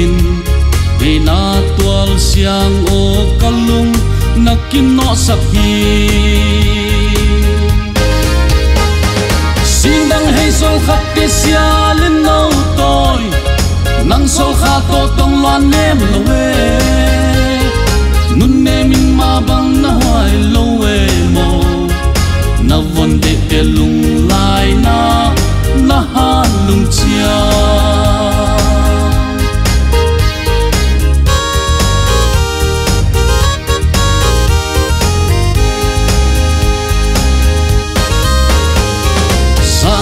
in he na tual siang o kalung nakin no sakhi sindang hay sol khát te sia lên nâu tôi nang sol kha to tong loan nem loe nun ne min ma bang na hoài loe mo na von de te lung lai na ha lung chia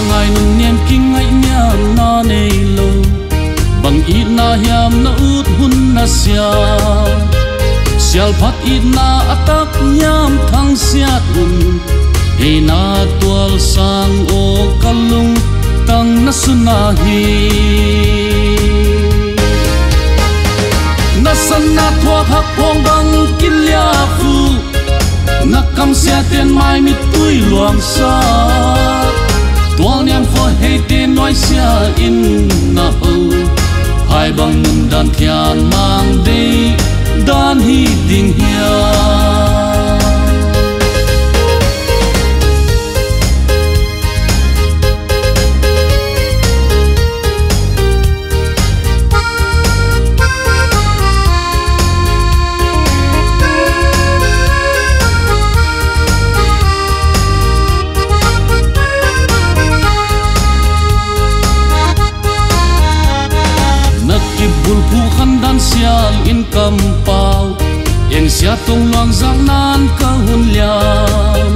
ngai nun niệm kinh ngại nhang na nei lo bằng ít na hiam na ut hun na sial phat ít na atak nham thang siat hun he na tual sang o kalung tang na suna hi na san na thua phak phong bang kilya fu na kam sia ten mai mit tui luang sa tuang niam kho hay tên nói xia in na ho hai bang nun dan thian mang đi dan hi ding hia bul phu khan dan sial in kam pau eng sia tong loang giang nan ka hun liam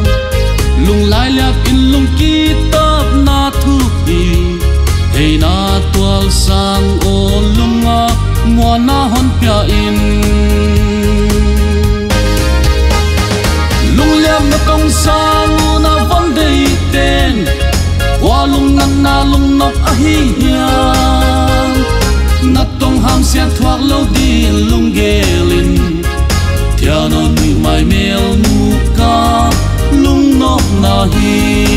lung lai liap in lung ki tap na thu hi hey na tual sang o lunga mo na hon pya in lung liam na tong sang na von dei ten wa lung nan na lung nok a hi hiam na tong ham xian thoát lâu đi lung gelin theo non mi mai mel mu ka lung nok na hi